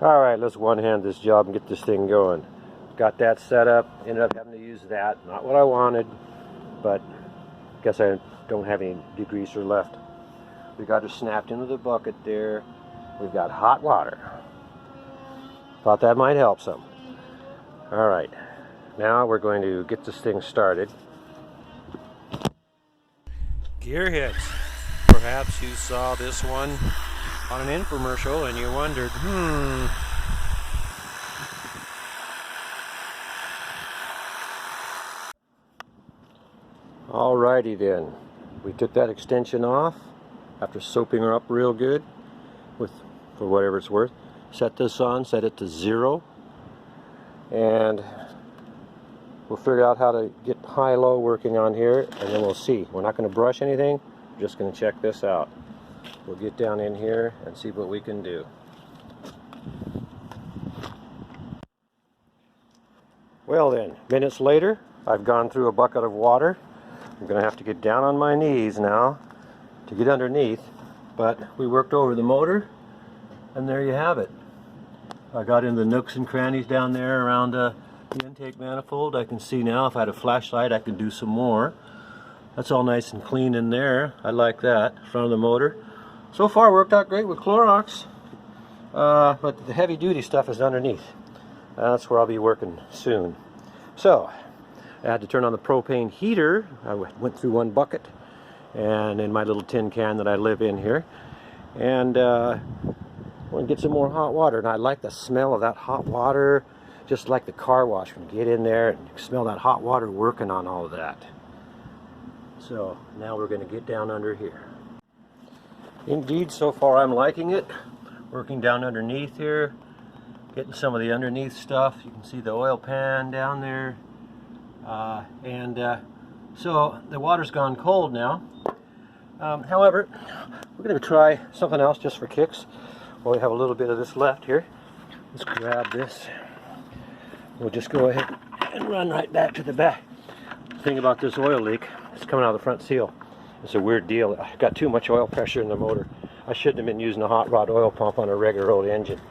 Alright, let's one-hand this job and get this thing going. Got that set up, ended up having to use that. Not what I wanted, but guess I don't have any degreaser left. We got it snapped into the bucket there. We've got hot water. Thought that might help some. Alright, now we're going to get this thing started. GearHeads. Perhaps you saw this one on an infomercial and you wondered, Alrighty then. We took that extension off after soaping her up real good for whatever it's worth. Set this on, set it to 0, and we'll figure out how to get high-low working on here, and then we'll see. We're not going to brush anything, we're just going to check this out. We'll get down in here and see what we can do. Well then, minutes later, I've gone through a bucket of water. I'm going to have to get down on my knees now to get underneath, but we worked over the motor, and there you have it. I got in the nooks and crannies down there around the intake manifold. I can see now if I had a flashlight I could do some more. That's all nice and clean in there. I like that, front of the motor. So far worked out great with Clorox, but the heavy duty stuff is underneath. That's where I'll be working soon. So I had to turn on the propane heater. I went through one bucket and in my little tin can that I live in here, and I want to get some more hot water. And I like the smell of that hot water, just like the car wash. When you get in there and you smell that hot water working on all of that. So now we're going to get down under here. Indeed, so far I'm liking it. Working down underneath here, getting some of the underneath stuff. You can see the oil pan down there. So the water's gone cold now. However, we're going to try something else just for kicks. Well, we have a little bit of this left here. Let's grab this. We'll just go ahead and run right back to the back. The thing about this oil leak, it's coming out of the front seal. It's a weird deal. I got too much oil pressure in the motor. I shouldn't have been using a hot rod oil pump on a regular old engine.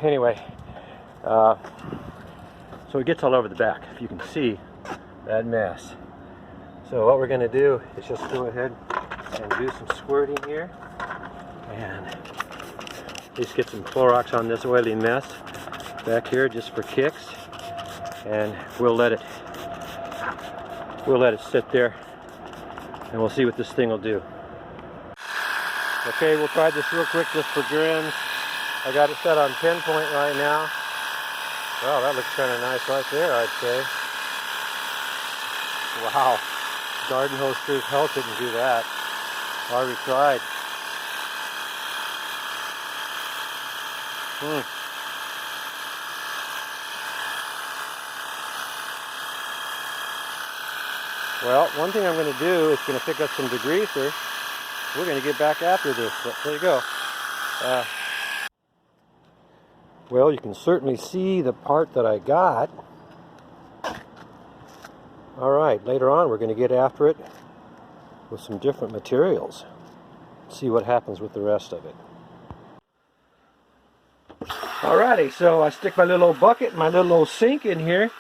Anyway, so it gets all over the back. If you can see that mess. So what we're going to do is just go ahead and do some squirting here, and at least get some Clorox on this oily mess back here just for kicks, and we'll let it sit there, and we'll see what this thing will do. Okay, we'll try this real quick just for grins. I got it set on 10 point right now. Well, that looks kind of nice right there, I'd say. Wow, garden hose through hell couldn't do that. Already tried. Well, one thing I'm going to do is going to pick up some degreaser. We're going to get back after this. So there you go. Well, you can certainly see the part that I got. Alright, later on we're going to get after it with some different materials. See what happens with the rest of it. Alrighty, so I stick my little old bucket, my little old sink in here,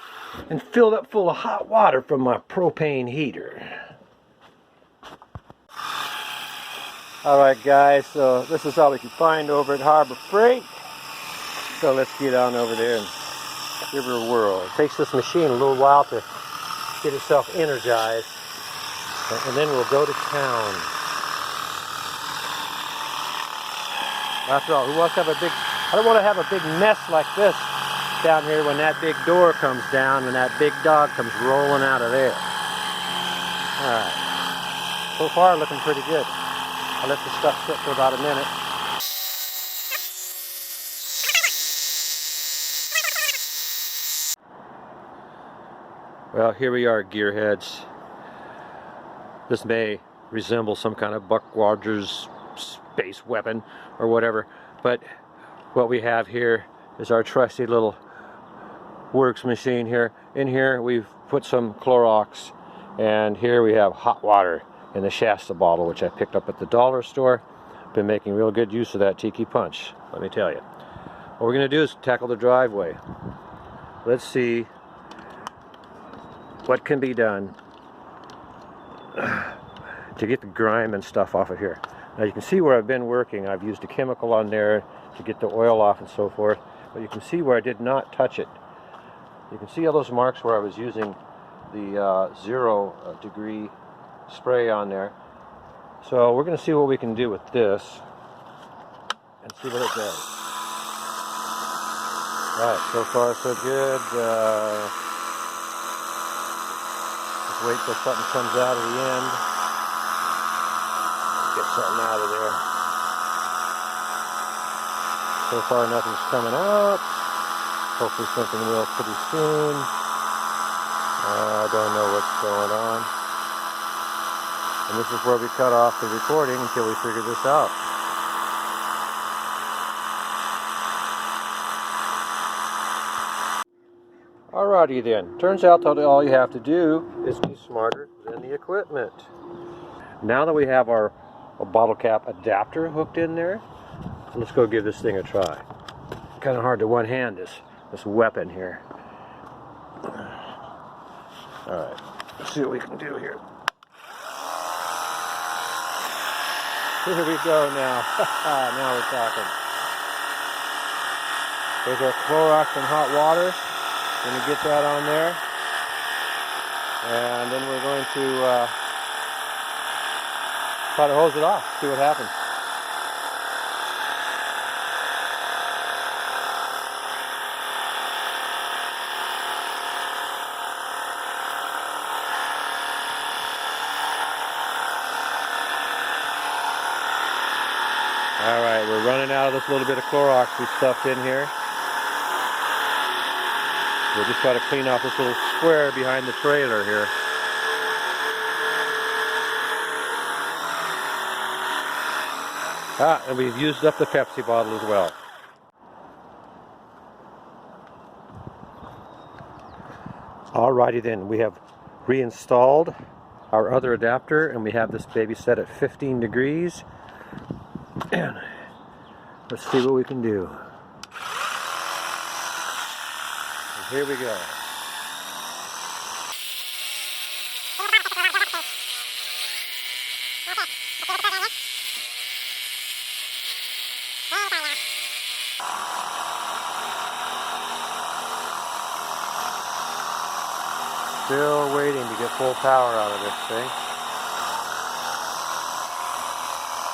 and fill it up full of hot water from my propane heater. Alright guys, so this is all we can find over at Harbor Freight. So let's get on over there and give her a whirl. It takes this machine a little while to get itself energized, and then we'll go to town. After all, who wants to have a big, I don't want to have a big mess like this down here when that big door comes down and that big dog comes rolling out of there. Alright, so far looking pretty good. I'll let the stuff sit for about a minute. Well, here we are, gearheads. This may resemble some kind of Buck Rogers space weapon or whatever, but what we have here is our trusty little WORX machine here. In here we've put some Clorox, and here we have hot water in the Shasta bottle, which I picked up at the dollar store. Been making real good use of that tiki punch, let me tell you. What we're going to do is tackle the driveway. Let's see what can be done to get the grime and stuff off of here. Now you can see where I've been working. I've used a chemical on there to get the oil off and so forth, but you can see where I did not touch it. You can see all those marks where I was using the 0 degree spray on there. So we're going to see what we can do with this and see what it does. Alright, so far so good. Just wait till something comes out of the end. Get something out of there. So far nothing's coming out. Hopefully something will pretty soon. I don't know what's going on. And this is where we cut off the recording until we figure this out. Alrighty then. Turns out that all you have to do is be smarter than the equipment. Now that we have our bottle cap adapter hooked in there, let's go give this thing a try. Kind of hard to one-hand this weapon here. Alright, let's see what we can do here. Here we go now. Now we're talking. There's our Clorox and hot water. Going to get that on there. And then we're going to try to hose it off, see what happens. Alright, we're running out of this little bit of Clorox we stuffed in here. We'll just try to clean off this little square behind the trailer here. And we've used up the Pepsi bottle as well. Alrighty then, we have reinstalled our other adapter and we have this baby set at 15 degrees. And let's see what we can do. And here we go. Still waiting to get full power out of this thing.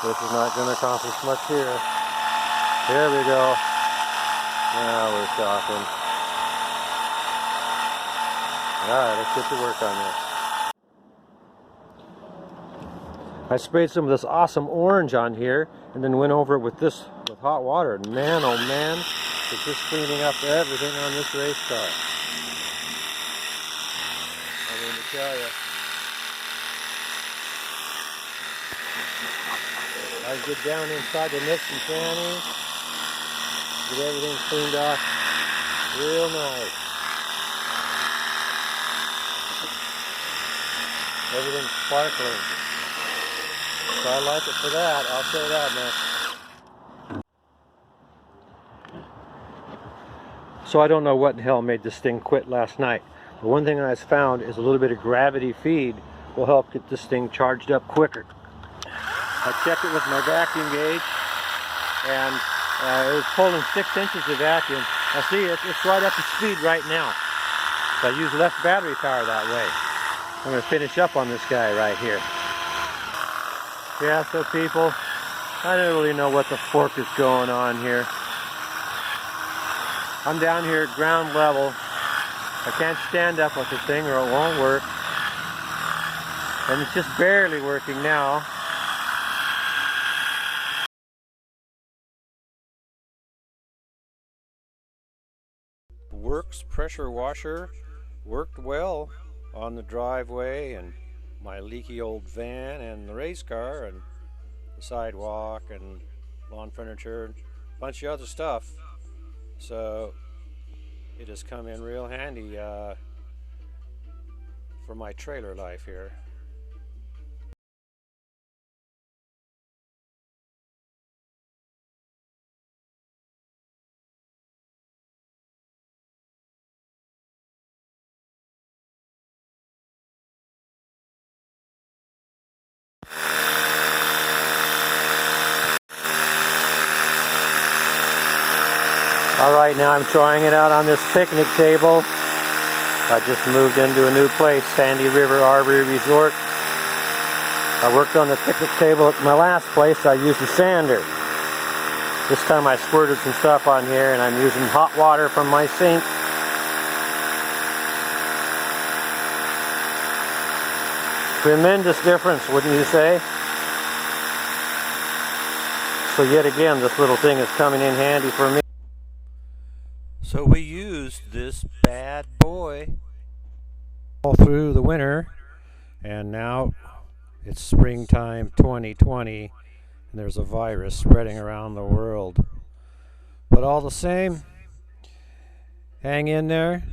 This is not going to accomplish much here. Here we go. Now we're talking. Alright, let's get to work on this. I sprayed some of this awesome orange on here and then went over it with hot water. Man, oh man, it's just cleaning up everything on this race car. I mean, to tell you. I get down inside the nooks and crannies, get everything cleaned off real nice. Everything's sparkling. So I like it for that, I'll say that much. So I don't know what the hell made this thing quit last night. But one thing I found is a little bit of gravity feed will help get this thing charged up quicker. I checked it with my vacuum gauge, and it was pulling 6 inches of vacuum. Now see, it's right up to speed right now. So I use less battery power that way. I'm going to finish up on this guy right here. Yeah, so people, I don't really know what the fork is going on here. I'm down here at ground level. I can't stand up with the thing or it won't work. And it's just barely working now. WORX pressure washer worked well on the driveway and my leaky old van and the race car and the sidewalk and lawn furniture and a bunch of other stuff. So it has come in real handy for my trailer life here. Alright, now I'm trying it out on this picnic table. I just moved into a new place, Sandy River RV Resort. I worked on the picnic table at my last place. I used a sander. This time I squirted some stuff on here, and I'm using hot water from my sink. Tremendous difference, wouldn't you say? So yet again, this little thing is coming in handy for me. So we used this bad boy all through the winter, and now it's springtime 2020, and there's a virus spreading around the world. But all the same, hang in there,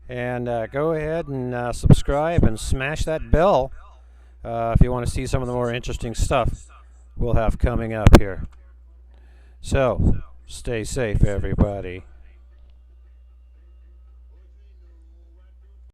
and go ahead and subscribe and smash that bell if you want to see some of the more interesting stuff we'll have coming up here. So, stay safe, everybody.